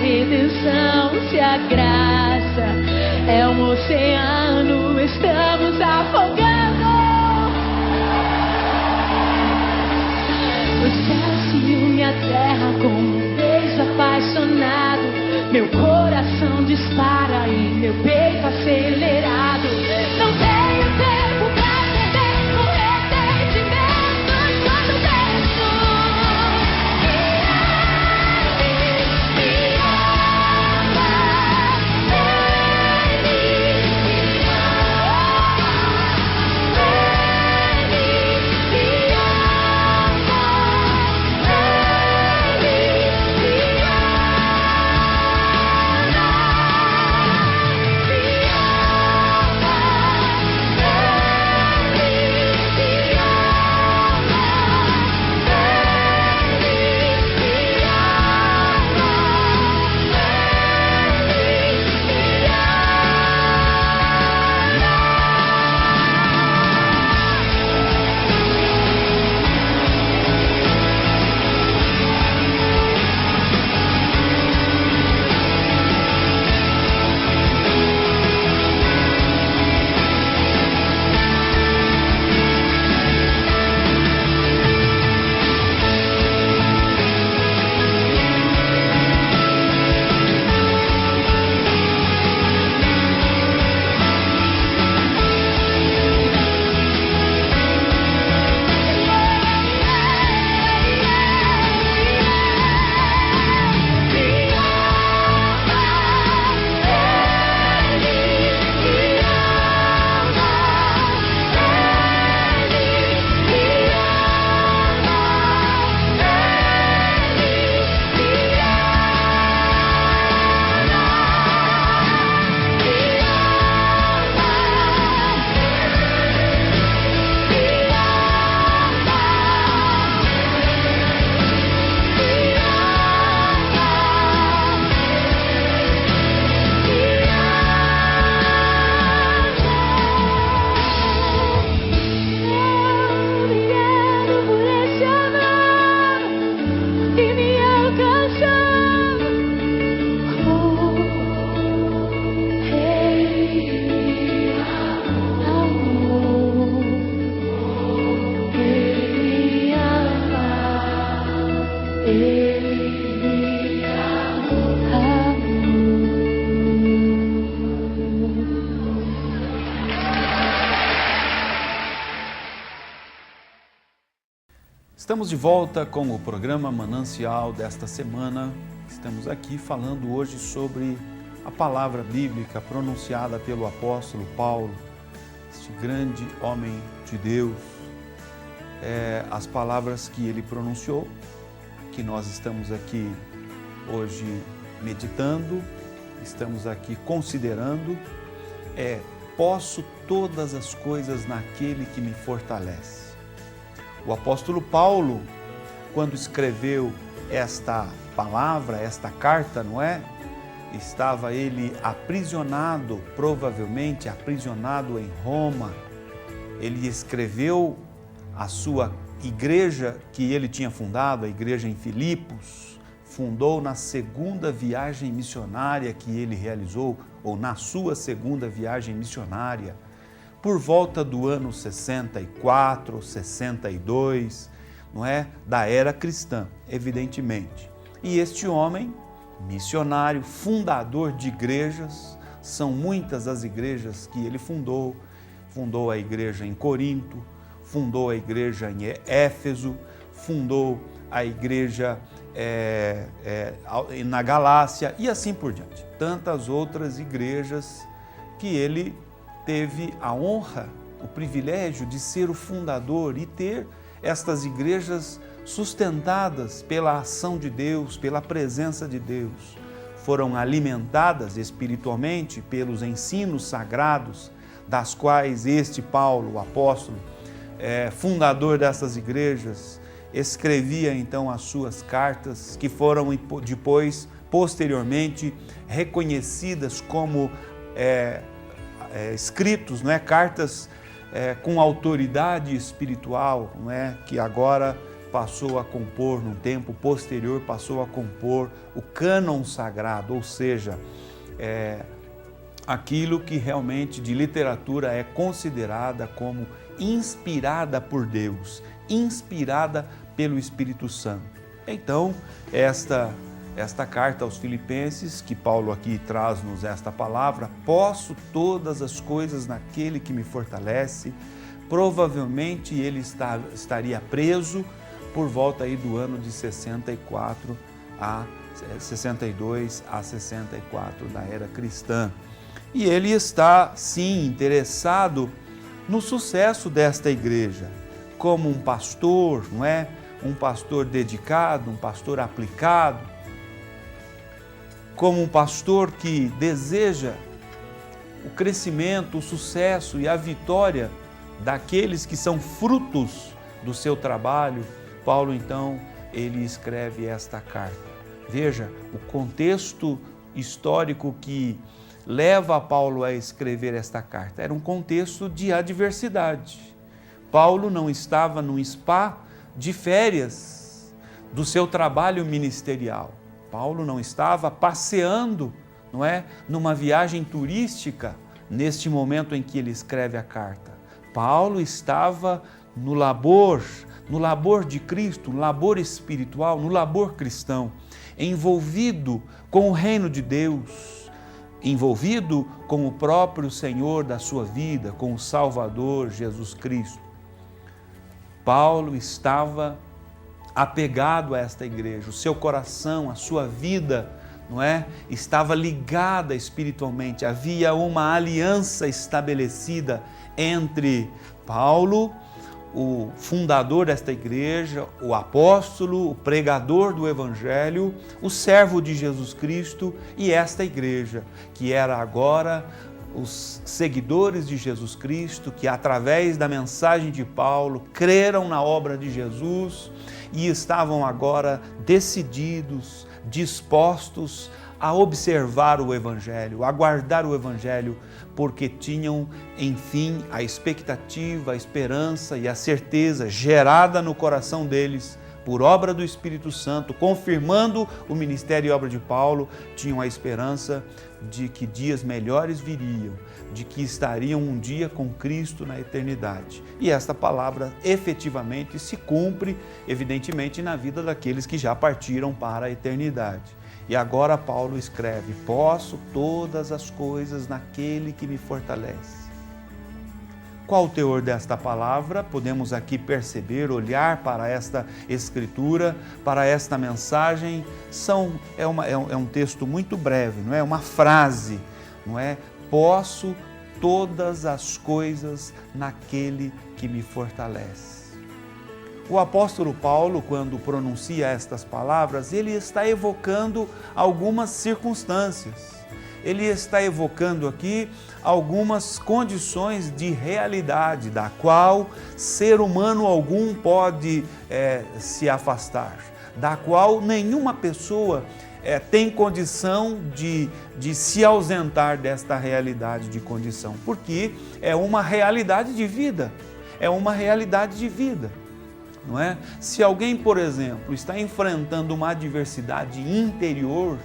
redenção, se a graça é um oceano, estamos afogando. O céu se une à terra como um beijo apaixonado. Meu coração dispara e meu peito acelerado. Não tenho tempo pra perder com ressentimentos quando penso que Ele me ama. Ele me ama. Ele me ama. Estamos de volta com o programa Manancial desta semana. Estamos aqui falando hoje sobre a palavra bíblica pronunciada pelo apóstolo Paulo, este grande homem de Deus. As palavras que ele pronunciou, que nós estamos aqui hoje meditando, estamos aqui considerando, posso todas as coisas naquele que me fortalece. O apóstolo Paulo, quando escreveu esta palavra, esta carta, não é? Estava ele aprisionado, provavelmente aprisionado em Roma. Ele escreveu a sua igreja que ele tinha fundado, a igreja em Filipos, fundou na segunda viagem missionária que ele realizou, ou na sua segunda viagem missionária, por volta do ano 64, 62, não é? Da era cristã, evidentemente. E este homem, missionário, fundador de igrejas, são muitas as igrejas que ele fundou. Fundou a igreja em Corinto, fundou a igreja em Éfeso, fundou a igreja na Galácia e assim por diante. Tantas outras igrejas que ele teve a honra, o privilégio de ser o fundador e ter estas igrejas sustentadas pela ação de Deus, pela presença de Deus. Foram alimentadas espiritualmente pelos ensinos sagrados, das quais este Paulo, o apóstolo, fundador dessas igrejas, escrevia então as suas cartas, que foram depois, posteriormente, reconhecidas como escritos, não é? Cartas com autoridade espiritual, não é? Que agora passou a compor, num tempo posterior, passou a compor o cânon sagrado, ou seja, aquilo que realmente de literatura é considerada como inspirada por Deus, inspirada pelo Espírito Santo. Então, esta carta aos Filipenses, que Paulo aqui traz-nos esta palavra, posso todas as coisas naquele que me fortalece. Provavelmente ele estaria preso por volta aí do ano de 62 a 64 da era cristã. E ele está, sim, interessado no sucesso desta igreja, como um pastor, não é? Um pastor dedicado, um pastor aplicado, como um pastor que deseja o crescimento, o sucesso e a vitória daqueles que são frutos do seu trabalho. Paulo, então, ele escreve esta carta. Veja, o contexto histórico que leva Paulo a escrever esta carta era um contexto de adversidade. Paulo não estava num spa de férias do seu trabalho ministerial. Paulo não estava passeando, não é, numa viagem turística neste momento em que ele escreve a carta. Paulo estava no labor de Cristo, no labor espiritual, no labor cristão, envolvido com o reino de Deus, envolvido com o próprio Senhor da sua vida, com o Salvador Jesus Cristo. Paulo estava apegado a esta igreja, o seu coração, a sua vida, não é? Estava ligada espiritualmente, havia uma aliança estabelecida entre Paulo, o fundador desta igreja, o apóstolo, o pregador do Evangelho, o servo de Jesus Cristo e esta igreja, que era agora os seguidores de Jesus Cristo, que através da mensagem de Paulo creram na obra de Jesus e estavam agora decididos, dispostos a observar o Evangelho, a guardar o Evangelho, porque tinham, enfim, a expectativa, a esperança e a certeza gerada no coração deles por obra do Espírito Santo, confirmando o ministério e obra de Paulo, tinham a esperança de que dias melhores viriam, de que estariam um dia com Cristo na eternidade. E esta palavra efetivamente se cumpre, evidentemente, na vida daqueles que já partiram para a eternidade. E agora Paulo escreve: posso todas as coisas naquele que me fortalece. Qual o teor desta palavra? Podemos aqui perceber, olhar para esta escritura, para esta mensagem. É um texto muito breve, não é? Uma frase, não é? Posso todas as coisas naquele que me fortalece. O apóstolo Paulo, quando pronuncia estas palavras, ele está evocando algumas circunstâncias. Ele está evocando aqui algumas condições de realidade, da qual ser humano algum pode se afastar, da qual nenhuma pessoa tem condição de se ausentar desta realidade de condição, porque é uma realidade de vida, não é? Se alguém, por exemplo, está enfrentando uma adversidade interior,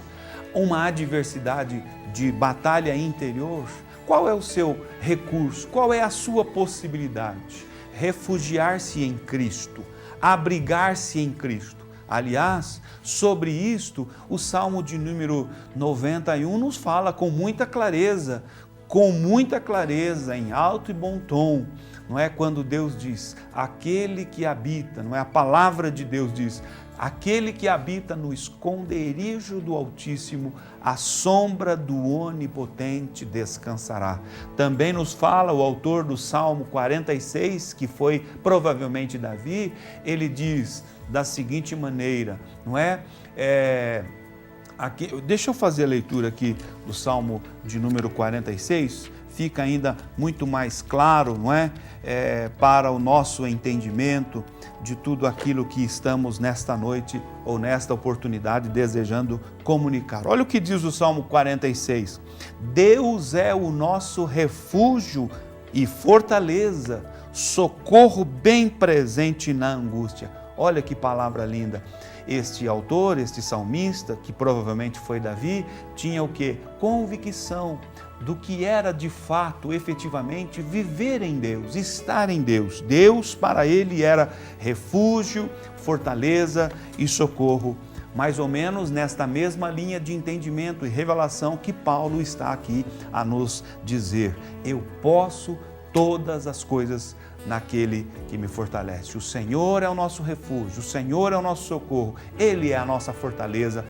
uma adversidade de batalha interior, qual é o seu recurso? Qual é a sua possibilidade? Refugiar-se em Cristo, abrigar-se em Cristo. Aliás, sobre isto, o Salmo de número 91 nos fala com muita clareza, em alto e bom tom, não é? Quando Deus diz, aquele que habita, não é? A palavra de Deus diz, aquele que habita no esconderijo do Altíssimo, à sombra do Onipotente descansará. Também nos fala o autor do Salmo 46, que foi provavelmente Davi, ele diz da seguinte maneira, não é? Aqui, deixa eu fazer a leitura aqui do Salmo de número 46, fica ainda muito mais claro, não é? Para o nosso entendimento de tudo aquilo que estamos nesta noite ou nesta oportunidade desejando comunicar. Olha o que diz o Salmo 46. Deus é o nosso refúgio e fortaleza, socorro bem presente na angústia. Olha que palavra linda. Este autor, este salmista, que provavelmente foi Davi, tinha o quê? Convicção do que era de fato, efetivamente, viver em Deus, estar em Deus. Deus para ele era refúgio, fortaleza e socorro. Mais ou menos nesta mesma linha de entendimento e revelação que Paulo está aqui a nos dizer. Eu posso todas as coisas naquele que me fortalece. O Senhor é o nosso refúgio, o Senhor é o nosso socorro, Ele é a nossa fortaleza.